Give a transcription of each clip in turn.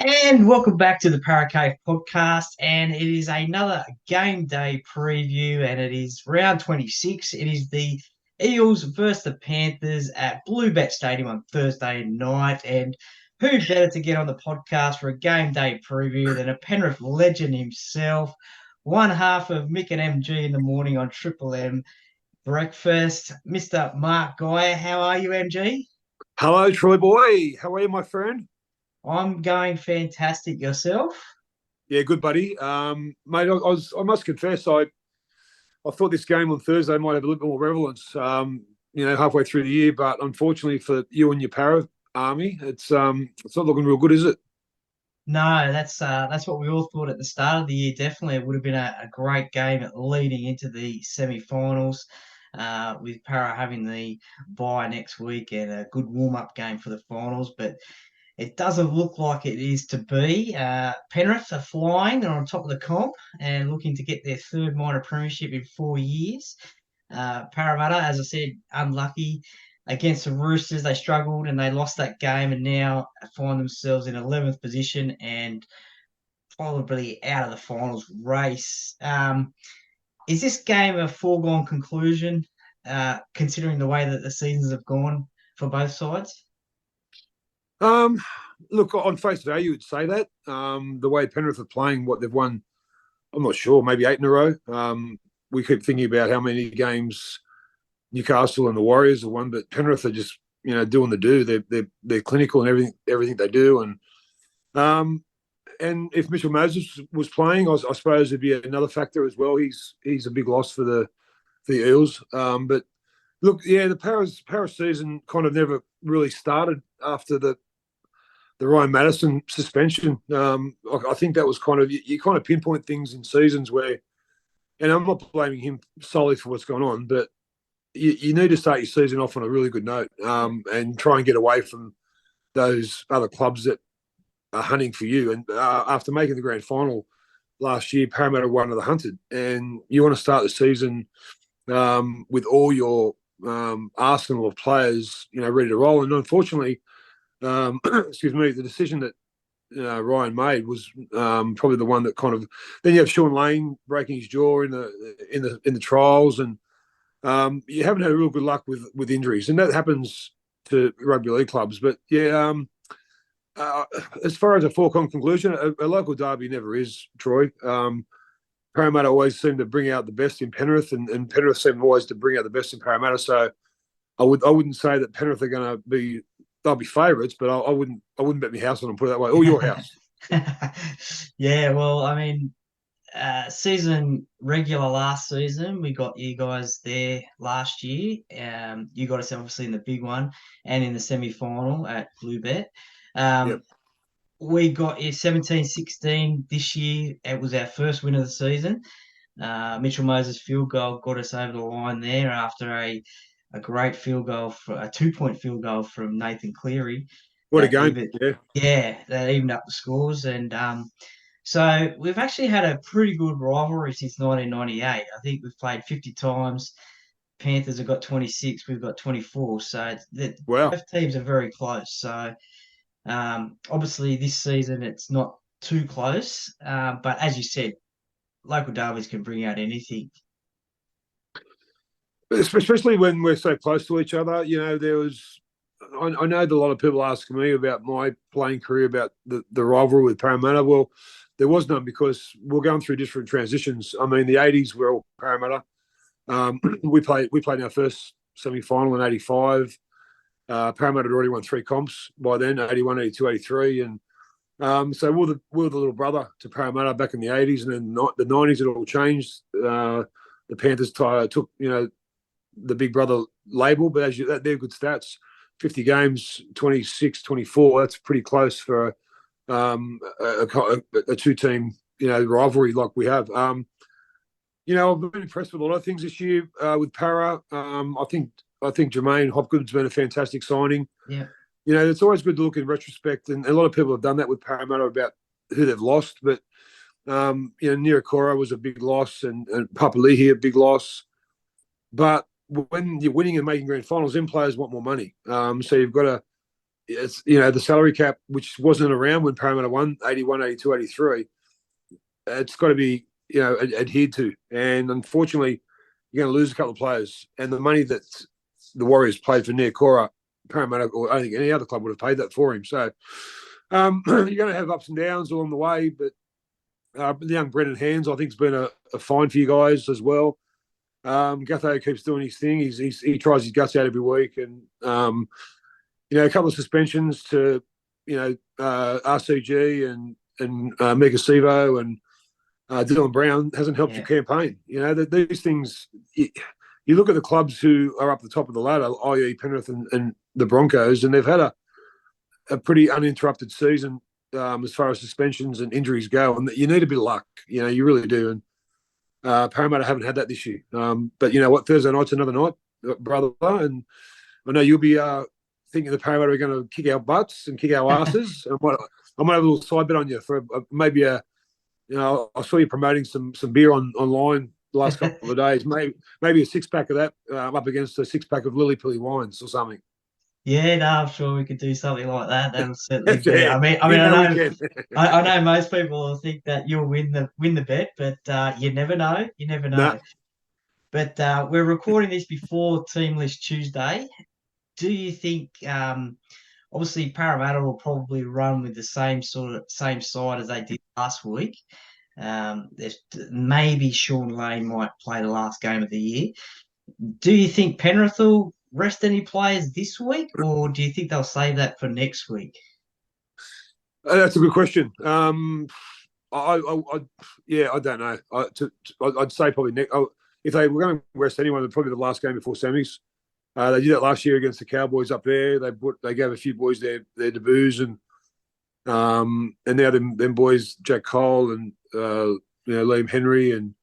And welcome back to the Paracave podcast. And it is another game day preview, and it is round 26. It is the Eels versus the Panthers at Bluebet Stadium on Thursday night. And who better to get on the podcast for a game day preview than a Penrith legend himself, one half of Mick and MG in the morning on Triple M breakfast, Mr. Mark Geyer. How are you, MG? Hello, Troy boy. How are you, my friend? I'm going fantastic. Yourself? Yeah, good, buddy. Mate, I must confess, I thought this game on Thursday might have a little bit more relevance. Halfway through the year, but unfortunately for you and your Para army, it's not looking real good, is it? No, that's what we all thought at the start of the year. Definitely, it would have been a great game leading into the semi-finals, with Para having the bye next week and a good warm-up game for the finals. But it doesn't look like it is to be. Penrith are flying; they're on top of the comp and looking to get their third minor premiership in 4 years. Parramatta, as I said, unlucky against the Roosters. They struggled and they lost that game, and now find themselves in 11th position and probably out of the finals race. Is this game a foregone conclusion, considering the way that the seasons have gone for both sides? Um, Look, on face value, you'd say that. The way Penrith are playing, what they've won, I'm not sure, maybe eight in a row. We keep thinking about how many games Newcastle and the Warriors have won, but Penrith are just doing the do. They're clinical in everything they do, um, and if Mitchell Moses was playing, I suppose it'd be another factor as well. He's a big loss for the Eels. But look, yeah, the Paris season kind of never really started after the Ryan Madison suspension. I think that was kind of you kind of pinpoint things in seasons where, and I'm not blaming him solely for what's going on, but you need to start your season off on a really good note, and try and get away from those other clubs that are hunting for you. And after making the grand final last year, Parramatta won to the hunted, and you want to start the season with all your arsenal of players, ready to roll. And unfortunately, excuse me, the decision that Ryan made was probably the one that kind of. Then you have Sean Lane breaking his jaw in the trials, and you haven't had a real good luck with injuries, and that happens to rugby league clubs. But yeah, as far as a foregone conclusion, a local derby never is, Troy. Parramatta always seem to bring out the best in Penrith, and Penrith seem always to bring out the best in Parramatta. So I wouldn't say that Penrith are going to be they'll be favourites, but I wouldn't bet my house on them, put it that way, or your house. Yeah, well, I mean, season regular last season, we got you guys there last year. You got us obviously in the big one and in the semi final at Bluebet. Yep. Um, we got you 17-16 this year. It was our first win of the season. Mitchell Moses' field goal got us over the line there after a great field goal, for a 2 point field goal from Nathan Cleary. What a That game! even, Yeah. yeah, that evened up the scores. And so we've actually had a pretty good rivalry since 1998. I think we've played 50 times. Panthers have got 26, we've got 24. So Wow. both teams are very close. So obviously this season it's not too close. But as you said, local derbies can bring out anything. Especially when we're so close to each other. There was. I know that a lot of people ask me about my playing career, about the rivalry with Parramatta. Well, there was none because we're going through different transitions. I mean, the '80s were all Parramatta. We played our first semi-final in '85. Parramatta had already won three comps by then: '81, '82, '83, and so we're the little brother to Parramatta back in the '80s, and then the '90s it all changed. The Panthers took the big brother label, but they're good stats. 50 games, 26, 24. That's pretty close for a two-team, rivalry like we have. I've been impressed with a lot of things this year with Para. I think Jermaine Hopgood's been a fantastic signing. Yeah. It's always good to look in retrospect, and a lot of people have done that with Parramatta about who they've lost. But Nirakora was a big loss, and Papali'i a big loss. But when you're winning and making grand finals, then players want more money. So you've got to it's the salary cap, which wasn't around when Parramatta won 81, 82, 83. It's got to be adhered to, and unfortunately, you're going to lose a couple of players, and the money that the Warriors paid for Niokora, Parramatta, or I don't think any other club would have paid that for him. So you're going to have ups and downs along the way, but the young Brendan Hands, I think, has been a find for you guys as well. Gutho keeps doing his thing. He tries his guts out every week, and a couple of suspensions to RCG and Mega Sivo and Dylan Brown hasn't helped your campaign. These things. You look at the clubs who are up the top of the ladder, i.e. Penrith and the Broncos, and they've had a pretty uninterrupted season as far as suspensions and injuries go, and you need a bit of luck. You really do. And Parramatta haven't had that this year. But you know what? Thursday night's another night, brother, and I know you'll be thinking the Parramatta are going to kick our butts and kick our asses. I might have a little side bet on you for maybe I saw you promoting some beer online the last couple of days. Maybe a 6-pack of that up against a 6-pack of Lily Pilly wines or something. Yeah, no, I'm sure we could do something like that. That'll certainly be. Yeah, I know most people will think that you'll win the bet, but you never know. You never know. Nah. But we're recording this before Team List Tuesday. Do you think? Obviously, Parramatta will probably run with the same side as they did last week. There's maybe Sean Lane might play the last game of the year. Do you think Penrith will rest any players this week, or do you think they'll save that for next week? That's a good question. I don't know. I'd say probably if they were going to rest anyone, probably the last game before semis. They did that last year against the Cowboys up there. They gave a few boys their debuts, and now them boys, Jack Cole and Liam Henry, and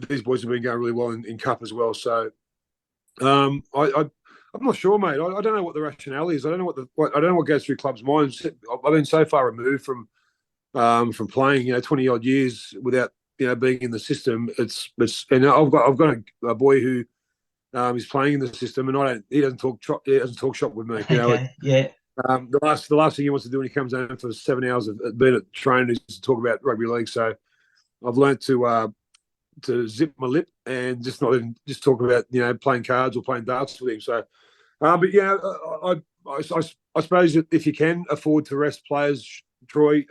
these boys have been going really well in Cup as well. So I'm not sure, mate. I don't know what the rationale is. I don't know what goes through clubs' minds. I've been so far removed from playing 20-odd years without being in the system. And I've got a boy who is playing in the system, and he doesn't talk shop with me. Okay, yeah. The last thing he wants to do when he comes home for 7 hours of being at training is to talk about rugby league. So I've learned to zip my lip and just not even just talk about playing cards or playing darts with him. So, but I suppose if you can afford to rest players, Troy,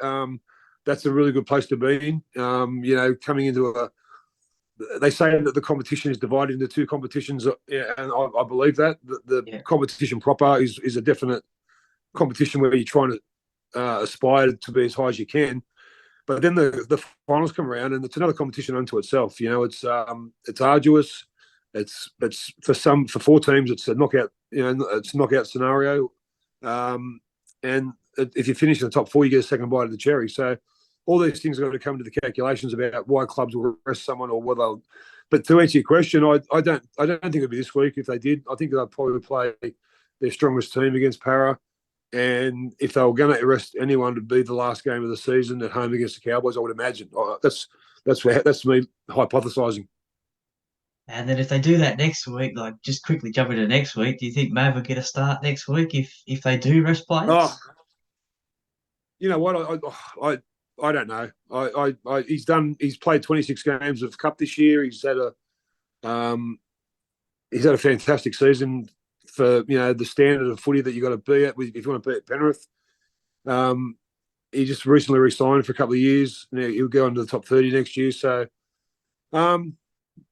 that's a really good place to be in. Coming into they say that the competition is divided into two competitions, and I believe that the competition proper is a definite competition where you're trying to aspire to be as high as you can. But then the finals come around, and it's another competition unto itself. It's arduous. It's for 4 teams. It's a knockout. It's a knockout scenario. And if you finish in the top 4, you get a second bite of the cherry. So all these things are going to come into the calculations about why clubs will rest someone or whether. But to answer your question, I don't think it'll be this week. If they did, I think they'll probably play their strongest team against Para. And if they were going to arrest anyone to be the last game of the season at home against the Cowboys, I would imagine. That's me hypothesising. And then if they do that next week, like just quickly jump into next week, do you think Mav will get a start next week if they do rest players? Oh, you know what? I don't know. He's played 26 games of Cup this year. He's had a fantastic season for the standard of footy that you got to be at if you want to be at Penrith. He just recently re-signed for a couple of years. He'll go into the top 30 next year. So I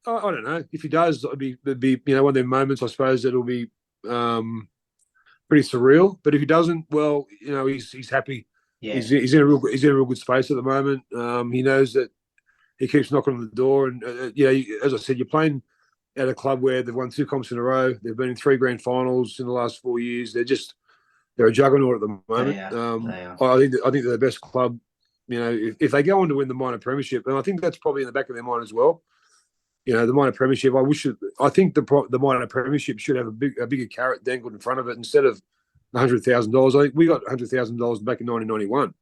don't know if he does. It'd be one of them moments. I suppose it'll be pretty surreal. But if he doesn't, well, he's happy. Yeah. He's in a real good space at the moment. He knows that he keeps knocking on the door, and as I said, you're playing at a club where they've won 2 comps in a row. They've been in 3 grand finals in the last 4 years. They're a juggernaut at the moment. They are. I think they're the best club. If they go on to win the minor premiership, and I think that's probably in the back of their mind as well. The minor premiership. I think the minor premiership should have a bigger carrot dangled in front of it instead of $100,000. I think we got $100,000 back in 1991.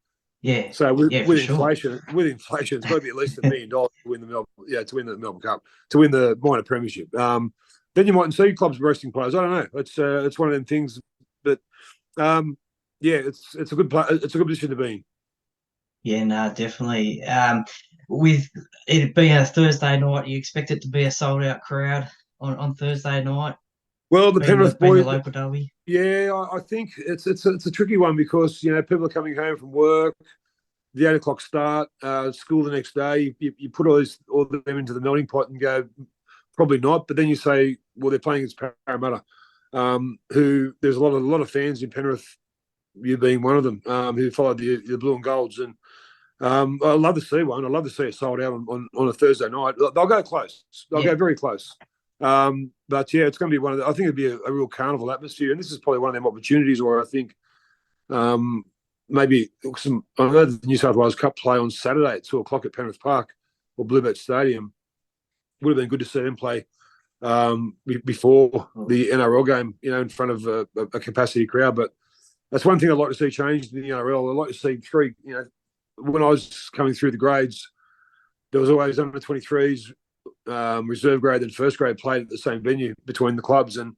Yeah. So with inflation, sure. It's got to be at least $1 million to win the Melbourne Cup, to win the minor premiership. Then you might see clubs resting players. I don't know. It's one of them things. But Yeah, it's a good play. It's a good position to be in. Yeah, no, definitely. With it being a Thursday night, you expect it to be a sold out crowd on Thursday night, Well, the being the Penrith being the boys, local derby. yeah, I think it's a tricky one because people are coming home from work, the 8 o'clock start, school the next day. You put all of them into the melting pot and go probably not. But then you say, well, they're playing against Parramatta, who there's a lot of fans in Penrith, you being one of them, who followed the blue and golds, and I love to see one. I love to see it sold out on a Thursday night. They'll go close. They'll Yeah, go very close. But yeah, it's going to be one of the. I think it'd be a real carnival atmosphere, and this is probably one of them opportunities where I think um, maybe some. I know the New South Wales Cup play on Saturday at 2 o'clock at Penrith Park or Bluebet Stadium. Would have been good to see them play before the NRL game, in front of a capacity crowd. But that's one thing I'd like to see changed in the NRL. I'd like to see three. When I was coming through the grades, there was always under 23s, reserve grade and first grade played at the same venue between the clubs. And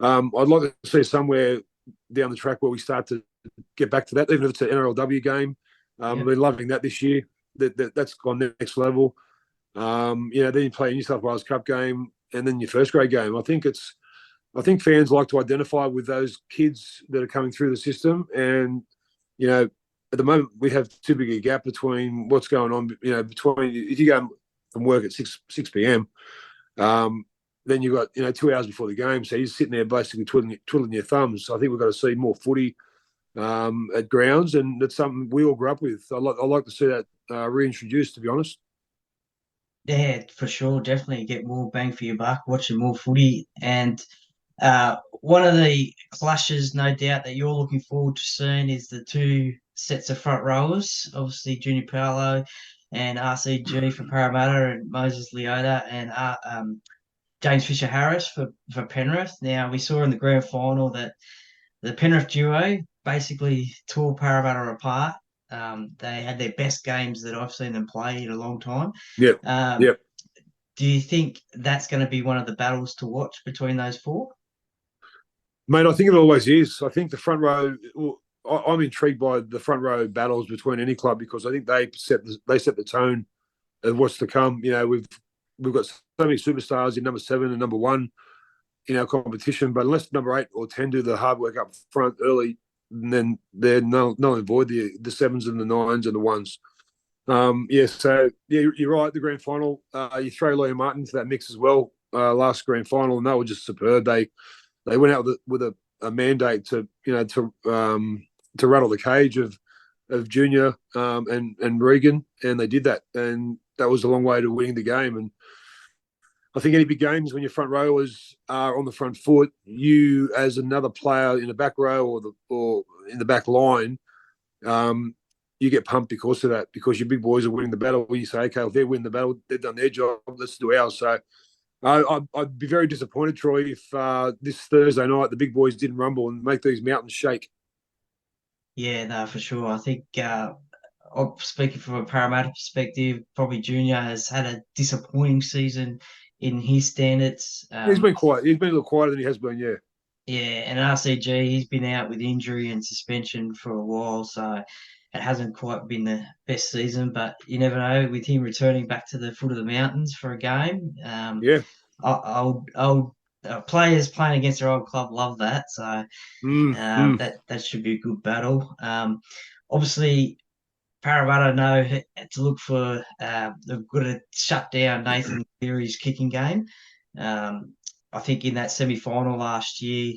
I'd like to see somewhere down the track where we start to get back to that, even if it's an NRLW game. yeah, I've been loving that this year. That's gone next level. Then you play a New South Wales Cup game and then your first grade game. I think fans like to identify with those kids that are coming through the system. And, at the moment we have too big a gap between what's going on, between if you go from work at 6 p.m., then you've got, 2 hours before the game. So you're sitting there basically twiddling your thumbs. So I think we've got to see more footy at grounds, and that's something we all grew up with. I like to see that reintroduced, to be honest. yeah, for sure. Definitely get more bang for your buck watching more footy. And one of the clashes, no doubt, that you're looking forward to seeing is the two sets of front rowers. Obviously, Junior Paolo and RCG for Parramatta, and Moses Leota and James Fisher Harris for Penrith. Now, we saw in the grand final that the Penrith duo basically tore Parramatta apart. They had their best games that I've seen them play in a long time. Yep. Um, Yep. do you think that's going to be one of the battles to watch between those four? Mate, I think it always is. I think the front row. I'm intrigued by the front row battles between any club because I think they set the tone of what's to come. We've got so many superstars in number 7 and number 1 in our competition, but unless number 8 or 10 do the hard work up front early, then they're null and void the 7s and the 9s and the 1s. So you're right. The grand final, you throw Liam Martin into that mix as well. Last grand final, and they were just superb. They went out with a mandate to rattle the cage of Junior and Regan, and they did that, and that was a long way to winning the game. And I think any big games when your front rowers are on the front foot, you as another player in the back row or in the back line, you get pumped because of that, because your big boys are winning the battle. When you say, okay, if they're winning the battle, they've done their job, let's do ours. So I'd be very disappointed, Troy, if this Thursday night the big boys didn't rumble and make these mountains shake. Yeah, no, for sure. I think speaking from a Parramatta perspective, probably Junior has had a disappointing season in his standards. He's been quiet. He's been a little quieter than he has been, yeah. Yeah, and RCG, he's been out with injury and suspension for a while, so it hasn't quite been the best season. But you never know, with him returning back to the foot of the mountains for a game, Yeah. old players playing against their old club love that. So Mm, mm. that should be a good battle. Obviously, Parramatta know to look for. They've got to shut down Nathan Cleary's kicking game. Um, I think in that semi-final last year,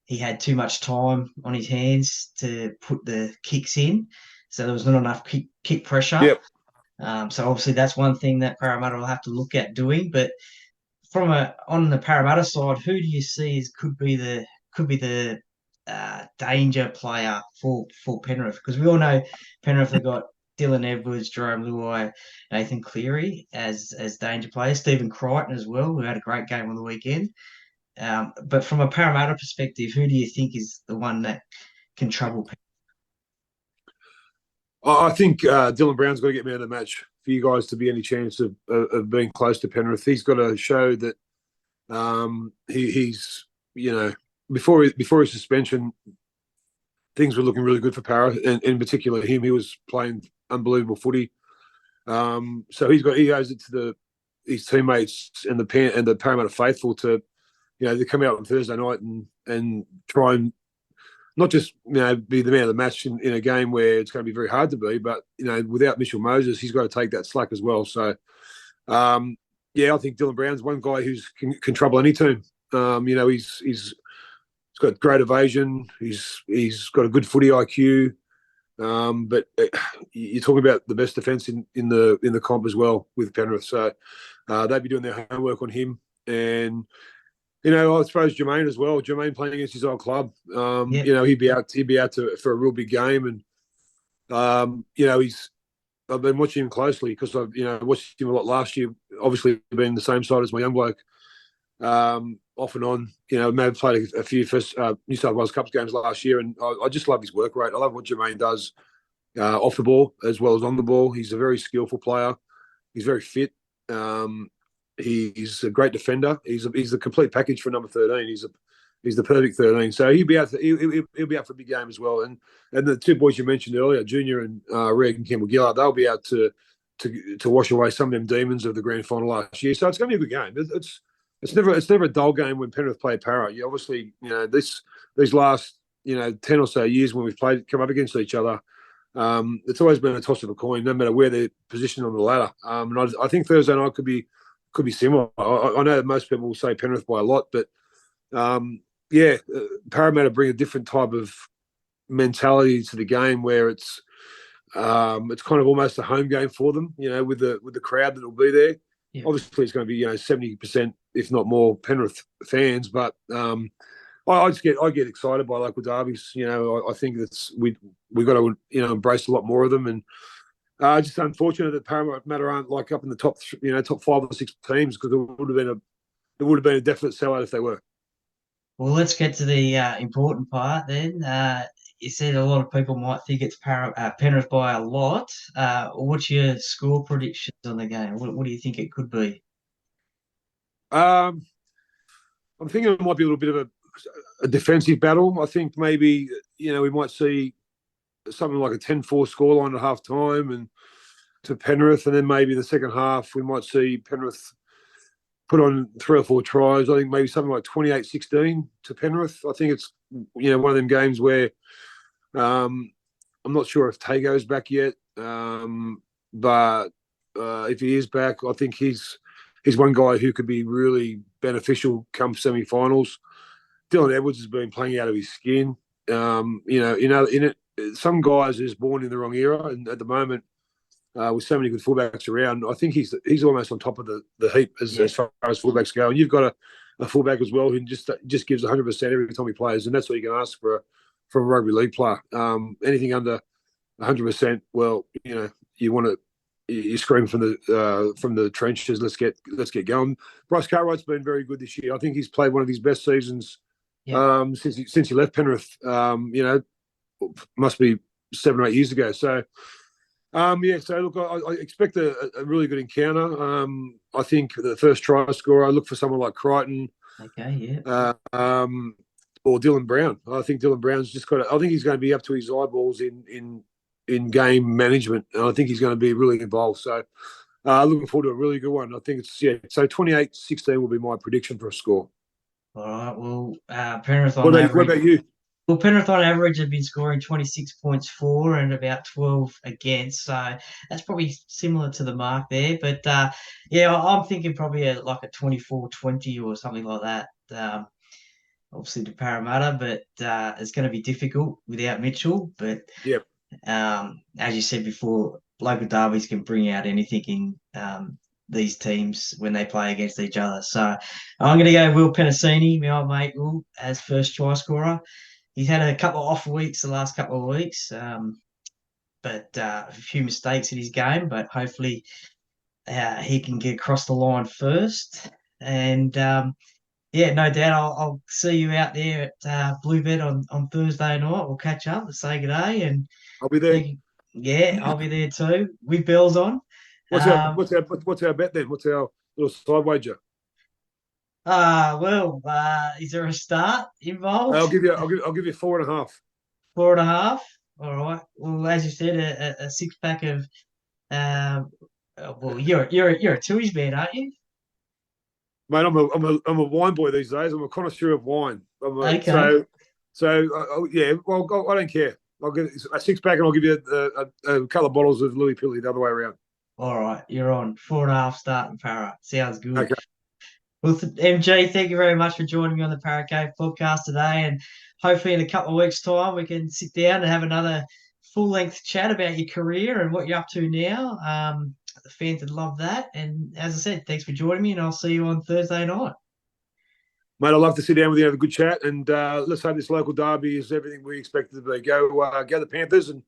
he had too much time on his hands to put the kicks in, so there was not enough kick pressure. Yep. So obviously that's one thing that Parramatta will have to look at doing. But on the Parramatta side, who do you see as could be the danger player for Penrith? Because we all know Penrith have got Dylan Edwards, Jerome Luai, Nathan Cleary as danger players. Stephen Crichton as well, who had a great game on the weekend. But from a Parramatta perspective, who do you think is the one that can trouble people? I think Dylan Brown's got to get me out of the match for you guys to be any chance of being close to Penrith. He's got to show that he's before his suspension, things were looking really good for Para, and in particular him. He was playing unbelievable footy. So he owes it to his teammates and the Parramatta faithful to to come out on Thursday night and try and not just be the man of the match in a game where it's going to be very hard to be, but without Mitchell Moses, he's got to take that slack as well. So I think Dylan Brown's one guy who can trouble any team. He's got great evasion. He's got a good footy IQ. But you're talking about the best defence in the comp as well with Penrith. So they'd be doing their homework on him. And I suppose Jermaine as well. Jermaine playing against his old club. He'd be out for a real big game. And I've been watching him closely because I've watched him a lot last year. Obviously, being the same side as my young bloke. Off and on, may have played a few first New South Wales Cup games last year, and I just love his work rate. I love what Jermaine does off the ball as well as on the ball. He's a very skillful player. He's very fit. He's a great defender. He's the complete package for number 13. He's the perfect 13. So he'll be out for a big game as well. And the two boys you mentioned earlier, Junior and Reg and Campbell Gillard, they'll be out to wash away some of them demons of the grand final last year. So it's going to be a good game. It's never a dull game when Penrith play Para. You obviously, these last 10 or so years when we've come up against each other, it's always been a toss of a coin, no matter where they're positioned on the ladder. And I think Thursday night could be similar. I know that most people will say Penrith by a lot, but Parramatta bring a different type of mentality to the game where it's kind of almost a home game for them. With the crowd that will be there. Yeah. Obviously, it's going to be 70%, if not more, Penrith fans. But I get excited by local derbies. I think we've got to embrace a lot more of them, and just unfortunate that Parramatta aren't up in the top 5 or 6 teams, because it would have been a definite sellout if they were. Well, let's get to the important part then. You said a lot of people might think it's Penrith by a lot. What's your score predictions on the game? What do you think it could be? I'm thinking it might be a little bit of a defensive battle. I think maybe we might see something like a 10-4 scoreline at half time and to Penrith, and then maybe the second half we might see Penrith put on 3 or 4 tries. I think maybe something like 28-16 to Penrith. I think it's one of them games where I'm not sure if Tago's back yet, but if he is back, I think he's one guy who could be really beneficial come semi-finals. Dylan Edwards has been playing out of his skin. In it, some guys are just born in the wrong era, and at the moment, with so many good fullbacks around, I think he's almost on top of the heap as far as fullbacks go. And you've got a fullback as well who just gives 100% every time he plays, and that's what you can ask for a rugby league player. Anything under 100%, well, you want to. You scream from the trenches. Let's get going. Bryce Cartwright's been very good this year. I think he's played one of his best seasons since he left Penrith. Must be 7 or 8 years ago. So, So look, I expect a really good encounter. I think the first try scorer, I look for someone like Crichton. Okay, yeah. Or Dylan Brown. I think Dylan Brown's just got. I think he's going to be up to his eyeballs in game management, and I think he's going to be really involved. So, looking forward to a really good one. I think it's So 28-16 will be my prediction for a score. All right. Well, Penrith on average. What about you? Well, Penrith on average have been scoring 26 points for and about 12 against. So that's probably similar to the mark there. But I'm thinking probably like a 24-20 or something like that. Obviously to Parramatta, but it's going to be difficult without Mitchell. But yep. As you said before, local derbies can bring out anything in these teams when they play against each other. So I'm going to go Will Penasini, my old mate Will, as first try scorer. He's had a couple of off weeks the last couple of weeks, but a few mistakes in his game, but hopefully he can get across the line first. And no doubt I'll see you out there at Bluebet on Thursday night. We'll catch up and say good day. And I'll be there. I'll be there too with bells on. What's our bet then? What's our little side wager? Is there a start involved? I'll give you 4.5. 4.5. All right. Well, as you said, a six pack of um. Well, you're a Tooheys man, aren't you? Mate, I'm a wine boy these days. I'm a connoisseur of wine. Okay. Yeah. Well, I don't care. I'll get a six pack, and I'll give you a couple of bottles of Louis Pilly the other way around. All right. You're on 4.5 starting para. Sounds good. Okay, Well, MG, thank you very much for joining me on the Parrot Cave podcast today. And hopefully, in a couple of weeks' time, we can sit down and have another full length chat about your career and what you're up to now. The fans would love that. And as I said, thanks for joining me, and I'll see you on Thursday night. mate. I'd love to sit down with you, have a good chat, and let's hope this local derby is everything we expect it to be. Go the Panthers and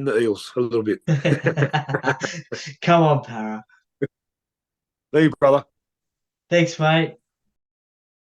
the Eels a little bit. Come on, Para. Thank you, brother. Thanks, mate.